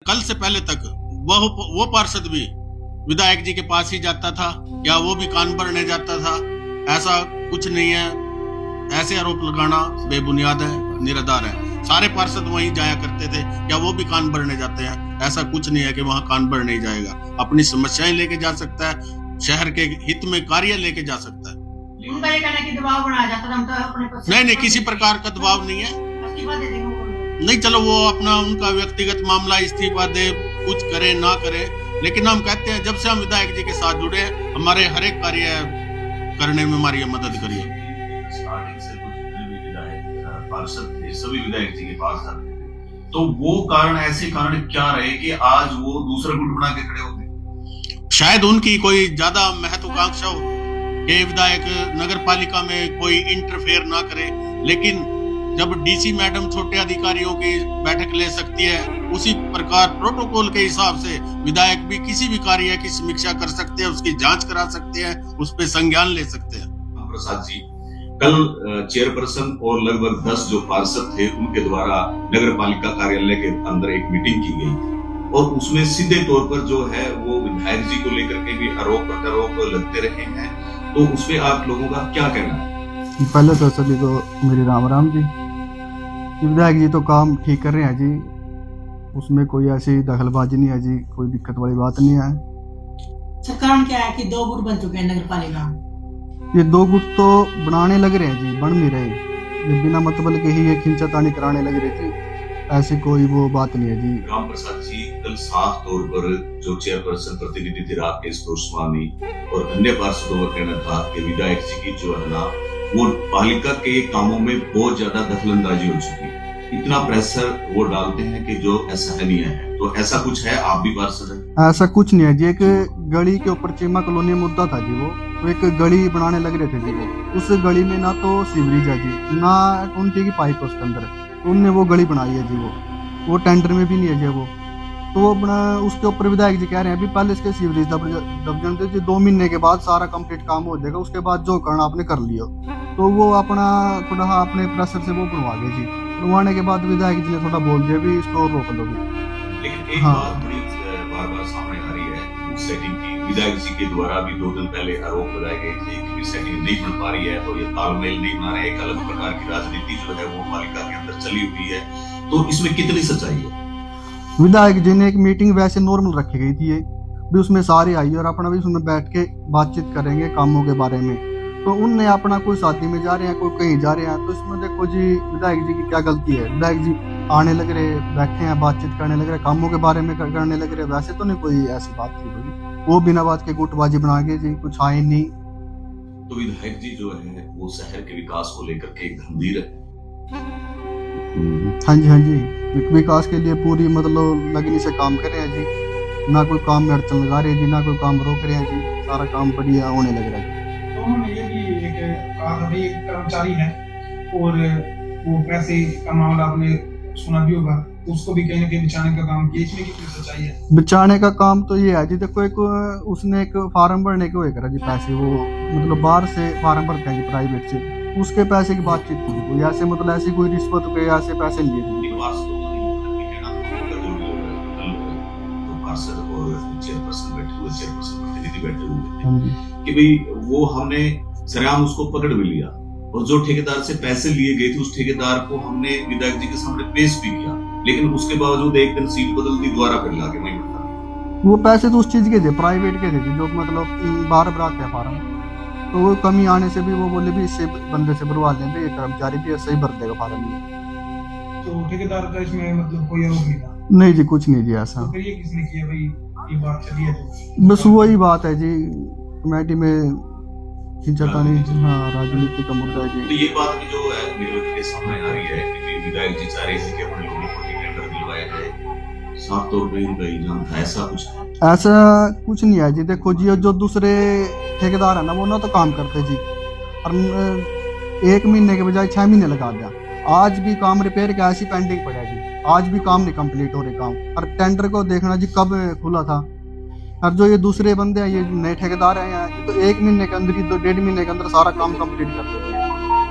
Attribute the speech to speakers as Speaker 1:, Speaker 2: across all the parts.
Speaker 1: कल से पहले तक वो पार्षद भी विधायक जी के पास ही जाता था, या वो भी कान भरने जाता था? ऐसा कुछ नहीं है। ऐसे आरोप लगाना बेबुनियाद है, निराधार है। सारे पार्षद वहीं जाया करते थे, क्या वो भी कान भरने जाते हैं? ऐसा कुछ नहीं है कि वहां कान भर नहीं जाएगा। अपनी समस्याएं लेके जा सकता है, शहर के हित में कार्य लेके जा सकता है।
Speaker 2: उनका ये कहना है कि दबाव बनाया जाता था, हम तो अपने
Speaker 1: नहीं, किसी प्रकार का दबाव नहीं है।
Speaker 2: इस्तीफा दे देंगे वो।
Speaker 1: नहीं, चलो वो अपना उनका व्यक्तिगत मामला, इस्तीफा दे, कुछ करे ना करे, लेकिन हम कहते हैं जब से हम विधायक जी के साथ जुड़े, हमारे हर एक कार्य करने में हमारी मदद करिए।
Speaker 3: स्टार्टिंग से कुछ भी विधायक पार्षद थे, सभी विधायक जी के पास जाते थे, तो वो कारण, ऐसे कारण क्या रहे कि आज वो दूसरा गुट बना के खड़े होते?
Speaker 1: शायद उनकी कोई ज्यादा महत्वाकांक्षा हो कि विधायक नगर पालिका में कोई इंटरफेयर ना करे, लेकिन जब डीसी मैडम छोटे अधिकारियों की बैठक ले सकती है, उसी प्रकार प्रोटोकॉल के हिसाब से विधायक भी किसी भी कार्य की समीक्षा कर सकते हैं, उसकी जांच करा सकते हैं, उस पर संज्ञान ले सकते हैं।
Speaker 3: प्रसाद जी, कल चेयरपर्सन और लगभग 10 जो पार्षद थे उनके द्वारा नगर पालिका कार्यालय के अंदर एक मीटिंग की गई थी, और उसमें सीधे तौर पर जो है वो विधायक जी को लेकर के भी आरोप प्रत्यारोप लगते रहे हैं, तो उसपे आप लोगों का क्या कहना है?
Speaker 4: पहले तो सभी को मेरी राम जी। विधायक जी तो काम ठीक कर रहे हैं जी, उसमें कोई ऐसी दखलबाजी नहीं है जी, कोई दिक्कत वाली बात नहीं है।
Speaker 2: सर कारण क्या है कि 2 गुट बन चुके हैं नगर पालिका?
Speaker 4: ये 2 गुट तो बनाने लग रहे हैं जी, बन नहीं रहे, ये बिना मतलब के ही ये खिंचातानी कराने लग रहे थे, ऐसी कोई वो बात नहीं है जी।
Speaker 3: राम प्रसाद जी, कल साफ तौर पर जो चेयरपर्सन प्रतिनिधि थे राकेश गोस्वामी और अन्य पार्षदों का कहना था कि विधायक जी की जो है ना वो पालिका के कामों में बहुत ज्यादा दखलंदाजी हो चुकी है, इतना प्रेशर वो डालते हैं कि जो असहनीय है। तो ऐसा कुछ है? आप भी पार्षद हैं?
Speaker 4: ऐसा कुछ नहीं है जी। एक गली के ऊपर चीमा कॉलोनी मुद्दा था जी, वो एक गली बनाने लग रहे थे जी, वो उस गली में ना तो सीवरेज है जी, ना उनकी की पाइप उसके अंदर, उनने वो गली बनाई है जी, वो टेंडर में भी नहीं है जी वो। तो वो बना उसके ऊपर विधायक जी कह रहे हैं अभी पहले इसके सीवरेज दबजन दे जी, 2 महीने के बाद सारा कंप्लीट काम हो जाएगा, उसके बाद जो करना आपने कर लियो। तो वो अपना थोड़ा अपने प्रेशर से वो बनवा गए जी, बनवाने के बाद विधायक जी ने थोड़ा बोल दिया भी इसको रोक दो।
Speaker 3: लेकिन एक
Speaker 4: हाँ।
Speaker 3: बात बड़ी बार सामने आ रही है सेटिंग की, विधायक जी के द्वारा भी 2 दिन पहले आरोप लगाए गए थे कि सेटिंग नहीं बन पा रही है, तो ये तालमेल नहीं बना रहे, एक अलग प्रकार की राजनीति जो है वो पालिका के अंदर चली हुई है, तो इसमें कितनी सच्चाई है?
Speaker 4: विधायक जी ने एक मीटिंग वैसे नॉर्मल रखी गई थी भी, उसमें सारे आई और अपना भी उसमें बैठ के बातचीत करेंगे कामों के बारे में। तो उनने अपना कोई शादी में जा रहे हैं, कोई कहीं जा रहे हैं, तो इसमें देखो जी विधायक जी की क्या गलती है? विधायक जी आने लग रहे, बैठे हैं, बातचीत करने लग रहे, कामों के बारे में करने लग रहे, वैसे तो नहीं कोई ऐसी बात थी कोई, वो बिना बात के गुटबाजी बना के जी कुछ आए नहीं।
Speaker 3: तो विधायक जी जो है वो शहर के विकास को लेकर के एक गंभीर है।
Speaker 4: हाँ जी, विकास के लिए पूरी मतलब लगनी से काम कर रहे हैं जी, ना कोई काम में अड़चन लगा रहे हैं जी, ना कोई काम रोक रहे हैं जी, सारा काम बढ़िया होने लग रहा है।
Speaker 5: तो उन्होंने ये भी एक कहा था भाई, एक कर्मचारी है और वो पैसे का मामला आपने सुना भी होगा, उसको भी कहीं ना कहीं बचाने का काम किया, इसमें कितनी सच्चाई है?
Speaker 4: बचाने का काम तो ये है जी, देखो एक उसने एक फार्म भरने के वो करा जी, पैसे वो मतलब बाहर से फार्म भरते हैं जी प्राइवेट से, उसके पैसे की बातचीत की कोई ऐसे मतलब ऐसी कोई रिश्वत के ऐसे पैसे लिए थे।
Speaker 3: चेयरपर्सन प्रतिनिधि बैठे हुए थे कि भाई वो हमने सरेआम उसको पकड़ भी लिया, और जो ठेकेदार से पैसे लिए गए थे उस ठेकेदार को हमने विधायक जी के सामने पेश भी किया, लेकिन उसके बावजूद एक दिन सीट बदल दी, दोबारा फिर लाके वहीं बैठा।
Speaker 4: वो पैसे तो उस चीज के थे, प्राइवेट के थे जो मतलब बार बार थे फार्म, तो वो कमी आने से भी वो बोले भी इससे बंदे से भरवा लेंगे, ये कर्मचारी भी ऐसे ही भर देगा फार्म में।
Speaker 5: तो ठेकेदार का इसमें मतलब कोई आरोप नहीं था?
Speaker 4: नहीं जी, कुछ नहीं जी ऐसा।
Speaker 5: तो फिर ये किसने किया भाई, ये बात चली है तो?
Speaker 4: बस वही बात है जी, कमेटी में खिंचातानी, हाँ राजनीति का मुद्दा है जी।
Speaker 3: तो ये बात भी जो है मेरे के सामने आ रही है कि विधायक जी चाह रहे थे कि अपने लोगों को टेंडर दिलवाया जाए, साफ तौर पे इनका इल्जाम था, ऐसा कुछ है?
Speaker 4: ऐसा कुछ नहीं है जी, देखो जी जो दूसरे ठेकेदार है ना वो ना तो काम करते जी, और 1 महीने के बजाय 6 महीने लगा दिया, आज भी काम रिपेयर का ऐसी पेंडिंग पड़ा जी, आज भी काम नहीं कंप्लीट हो रहे काम, और टेंडर को देखना जी कब खुला था, और जो ये दूसरे बंदे हैं ये नए ठेकेदार हैं ये तो 1 महीने के अंदर ही, 1.5 महीने के अंदर सारा काम कंप्लीट कर देते हैं।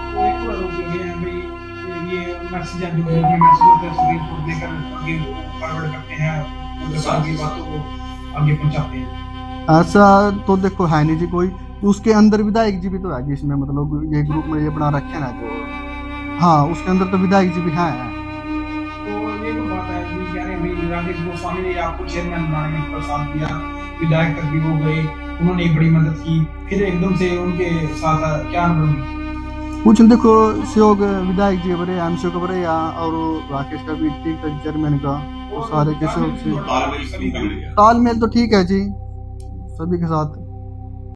Speaker 5: तो एक बार हो गया है भाई, ये मैसेज जो मैसेज होता है देकर आगे फॉरवर्ड करते हैं आगे बातों को आगे पहुंचाते हैं।
Speaker 4: ऐसा तो देखो है नहीं जी कोई, उसके अंदर विधायक जी भी तो है जिसमें मतलब ये ग्रुप में ये बना रखे ना जो, हाँ उसके अंदर तो विधायक जी भी हैं।
Speaker 5: तो ये तो बात है कि कह रहे हैं भाई राकेश गोस्वामी ने आपको चेयरमैन बनाने में प्रसाद दिया, विधायक तक भी हो गए, उन्होंने एक बड़ी मदद की, फिर एकदम से उनके साथ क्या अनुभव?
Speaker 4: कुछ देखो सहयोग विधायक जी बड़े, एमसी को बड़े या और राकेश का भी ठीक है, चेयरमैन का, तो सारे के सहयोग से
Speaker 3: तालमेल नहीं बिगड़ गया।
Speaker 4: तालमेल तो ठीक है जी सभी के साथ।